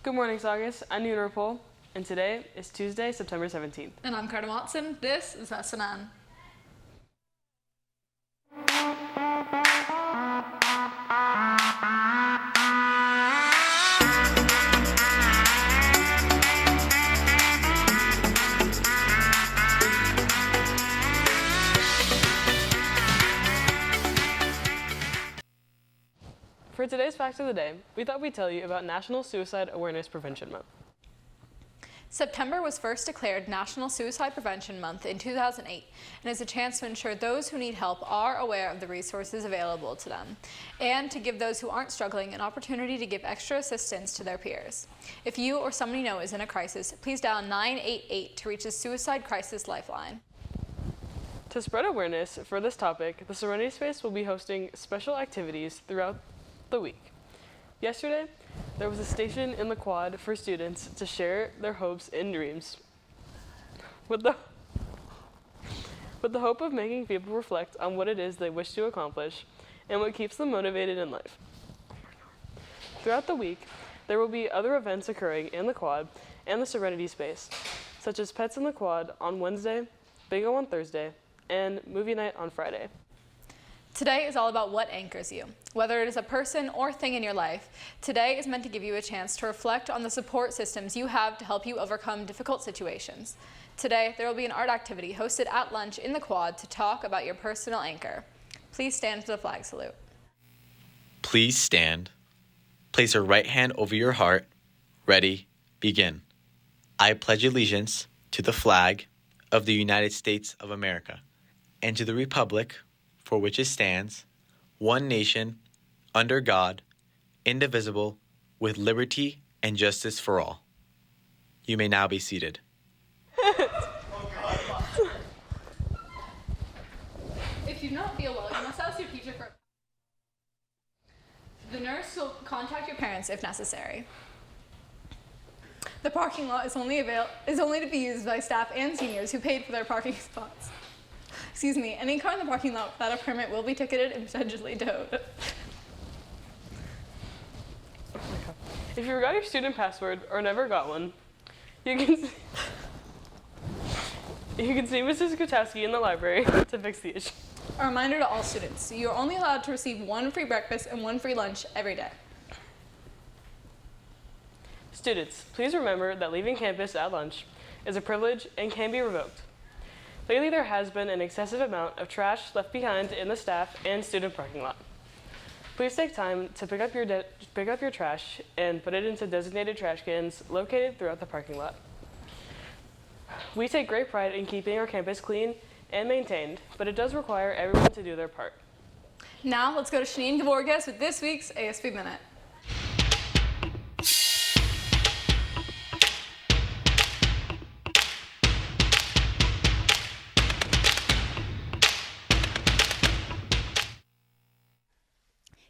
Good morning, Saugus. I'm new to Ripoll, and today is Tuesday, September 17th. And I'm Cardan Watson. This is SNN. For today's Fact of the Day, we thought we'd tell you about National Suicide Awareness Prevention Month. September was first declared National Suicide Prevention Month in 2008 and is a chance to ensure those who need help are aware of the resources available to them and to give those who aren't struggling an opportunity to give extra assistance to their peers. If you or someone you know is in a crisis, please dial 988 to reach the Suicide Crisis Lifeline. To spread awareness for this topic, the Serenity Space will be hosting special activities throughout the week. Yesterday, there was a station in the quad for students to share their hopes and dreams with the hope of making people reflect on what it is they wish to accomplish and what keeps them motivated in life. Throughout the week, there will be other events occurring in the quad and the Serenity Space, such as Pets in the Quad on Wednesday, Bingo on Thursday, and Movie Night on Friday. Today is all about what anchors you. Whether it is a person or thing in your life, today is meant to give you a chance to reflect on the support systems you have to help you overcome difficult situations. Today, there will be an art activity hosted at lunch in the quad to talk about your personal anchor. Please stand for the flag salute. Please stand. Place your right hand over your heart. Ready, begin. I pledge allegiance to the flag of the United States of America and to the republic for which it stands, one nation, under God, indivisible, with liberty and justice for all. You may now be seated. If you do not feel well, you must ask your teacher for. The nurse will contact your parents if necessary. The parking lot is only to be used by staff and seniors who paid for their parking spots. Excuse me, any car in the parking lot without a permit will be ticketed and potentially towed. If you forgot your student password or never got one, you can see Mrs. Kutowski in the library to fix the issue. A reminder to all students, you are only allowed to receive one free breakfast and one free lunch every day. Students, please remember that leaving campus at lunch is a privilege and can be revoked. Lately, there has been an excessive amount of trash left behind in the staff and student parking lot. Please take time to pick up your trash and put it into designated trash cans located throughout the parking lot. We take great pride in keeping our campus clean and maintained, but it does require everyone to do their part. Now, let's go to Shanine Gavorgas with this week's ASB Minute.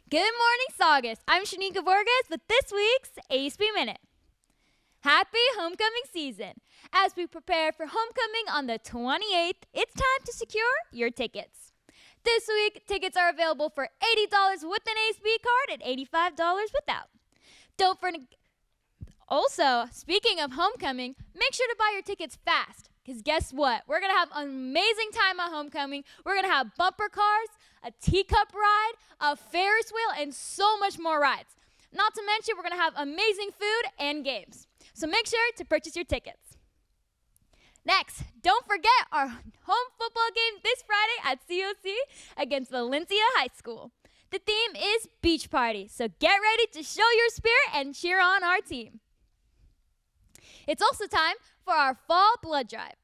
Good morning, Saugus. I'm Shanika Vorgas with this week's ASB Minute. Happy homecoming season. As we prepare for homecoming on the 28th, it's time to secure your tickets. This week, tickets are available for $80 with an ASB card and $85 without. Also, speaking of homecoming, make sure to buy your tickets fast. Because guess what? We're going to have an amazing time at homecoming. We're going to have bumper cars, a teacup ride, a Ferris wheel, and so much more rides. Not to mention, we're going to have amazing food and games. So make sure to purchase your tickets. Next, don't forget our home football game this Friday at COC against Valencia High School. The theme is Beach Party, so get ready to show your spirit and cheer on our team. It's also time for our fall blood drive.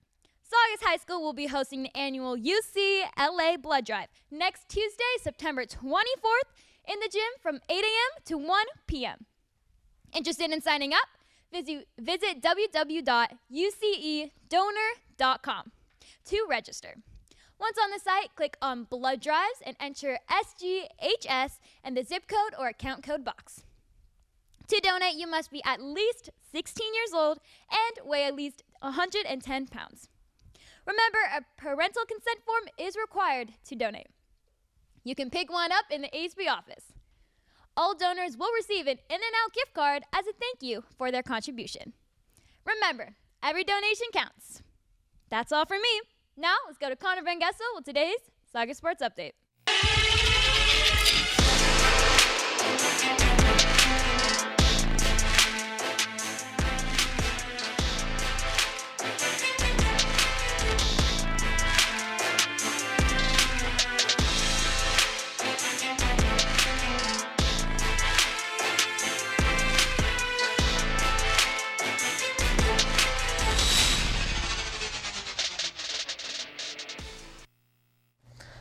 Saugus High School will be hosting the annual UCLA Blood Drive next Tuesday, September 24th in the gym from 8 a.m. to 1 p.m. Interested in signing up? Visit www.ucedonor.com to register. Once on the site, click on Blood Drives and enter SGHS and the zip code or account code box. To donate, you must be at least 16 years old and weigh at least 110 pounds. Remember, a parental consent form is required to donate. You can pick one up in the ASB office. All donors will receive an In-N-Out gift card as a thank you for their contribution. Remember, every donation counts. That's all for me. Now, let's go to Connor Van Gessel with today's Saga Sports Update.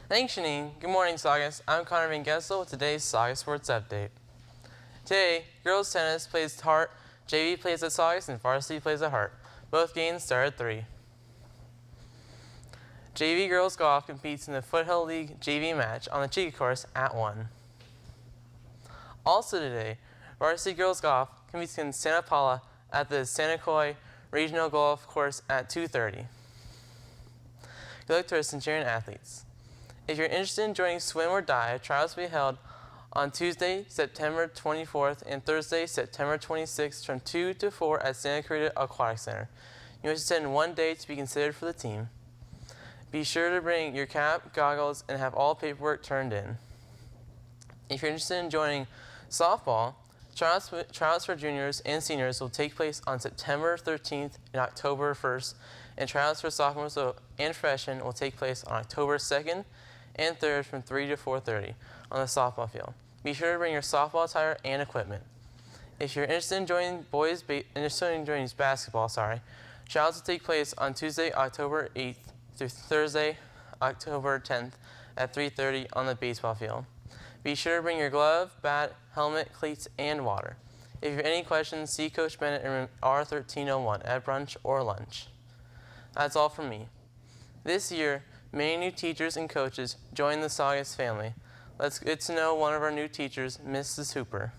Thanks, Janine. Good morning, Saugus. I'm Connor Van Gessel with today's Saga Sports Update. Today, girls tennis plays at Hart, JV plays at Saugus, and varsity plays at Hart. Both games start at 3. JV girls golf competes in the Foothill League JV match on the Chica course at 1. Also today, varsity girls golf competes in Santa Paula at the Santa Coy Regional Golf Course at 2:30. Good luck to our Centurion athletes. If you're interested in joining Swim or Dive, trials will be held on Tuesday, September 24th and Thursday, September 26th from 2 to 4 at Santa Clarita Aquatic Center. You must send one day to be considered for the team. Be sure to bring your cap, goggles, and have all paperwork turned in. If you're interested in joining softball, trials for juniors and seniors will take place on September 13th and October 1st, and trials for sophomores and freshmen will take place on October 2nd and 3rd from 3 to 4:30 on the softball field. Be sure to bring your softball attire and equipment. If you're interested in joining basketball, trials will take place on Tuesday, October 8th through Thursday, October 10th at 3:30 on the baseball field. Be sure to bring your glove, bat, helmet, cleats, and water. If you have any questions, see Coach Bennett in room R1301 at brunch or lunch. That's all from me. This year, many new teachers and coaches joined the Saugus family. Let's get to know one of our new teachers, Mrs. Hooper.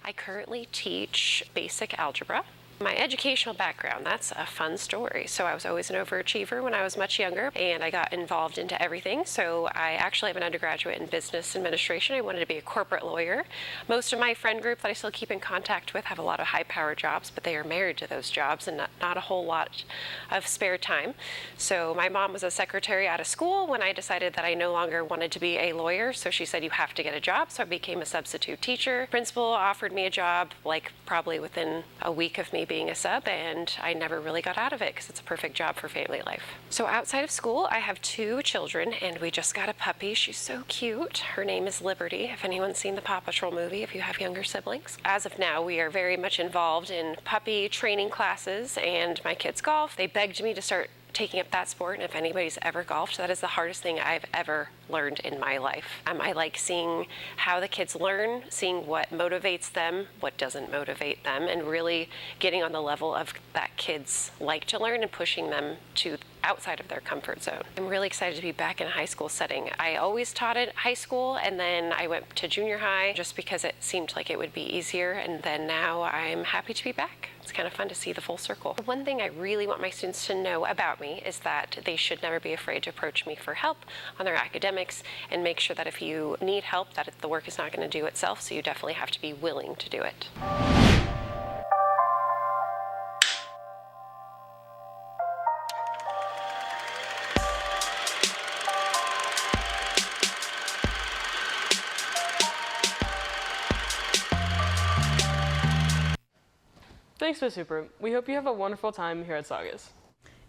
I currently teach basic algebra. My educational background, that's a fun story. So I was always an overachiever when I was much younger, and I got involved into everything. So I actually have an undergraduate in business administration. I wanted to be a corporate lawyer. Most of my friend group that I still keep in contact with have a lot of high-powered jobs, but they are married to those jobs and not a whole lot of spare time. So my mom was a secretary out of school when I decided that I no longer wanted to be a lawyer. So she said, you have to get a job. So I became a substitute teacher. Principal offered me a job, like probably within a week of me being a sub, and I never really got out of it because it's a perfect job for family life. So outside of school, I have 2 children, and we just got a puppy. She's so cute. Her name is Liberty. If anyone's seen the Paw Patrol movie, if you have younger siblings. As of now, we are very much involved in puppy training classes, and my kids golf. They begged me to start taking up that sport, and if anybody's ever golfed, that is the hardest thing I've ever learned in my life. I like seeing how the kids learn, seeing what motivates them, what doesn't motivate them, and really getting on the level of that kids like to learn and pushing them to outside of their comfort zone. I'm really excited to be back in a high school setting. I always taught at high school, and then I went to junior high just because it seemed like it would be easier, and then now I'm happy to be back. It's kind of fun to see the full circle. One thing I really want my students to know about me is that they should never be afraid to approach me for help on their academics, and make sure that if you need help, that the work is not going to do itself, so you definitely have to be willing to do it. Thanks, Ms. Hooper. We hope you have a wonderful time here at Saugus.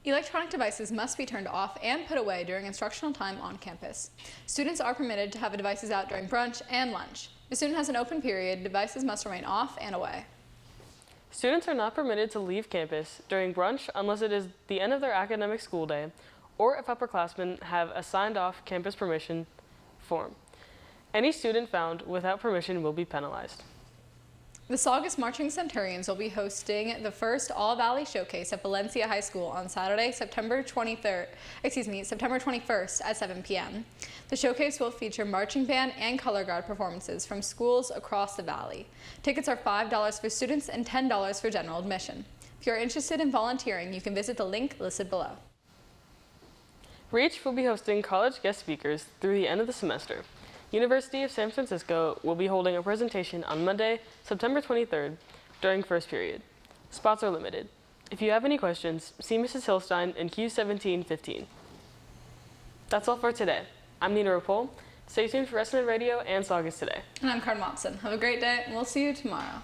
Electronic devices must be turned off and put away during instructional time on campus. Students are permitted to have devices out during brunch and lunch. If a student has an open period, devices must remain off and away. Students are not permitted to leave campus during brunch unless it is the end of their academic school day, or if upperclassmen have a signed-off campus permission form. Any student found without permission will be penalized. The Saugus Marching Centurions will be hosting the first All-Valley Showcase at Valencia High School on Saturday, September 21st at 7 p.m. The showcase will feature marching band and color guard performances from schools across the valley. Tickets are $5 for students and $10 for general admission. If you're interested in volunteering, you can visit the link listed below. REACH will be hosting college guest speakers through the end of the semester. University of San Francisco will be holding a presentation on Monday, September 23rd, during first period. Spots are limited. If you have any questions, see Mrs. Hillstein in Q1715. That's all for today. I'm Nina Ripoll. Stay tuned for Rest Radio and Saugus Today. And I'm Cardan. Have a great day, and we'll see you tomorrow.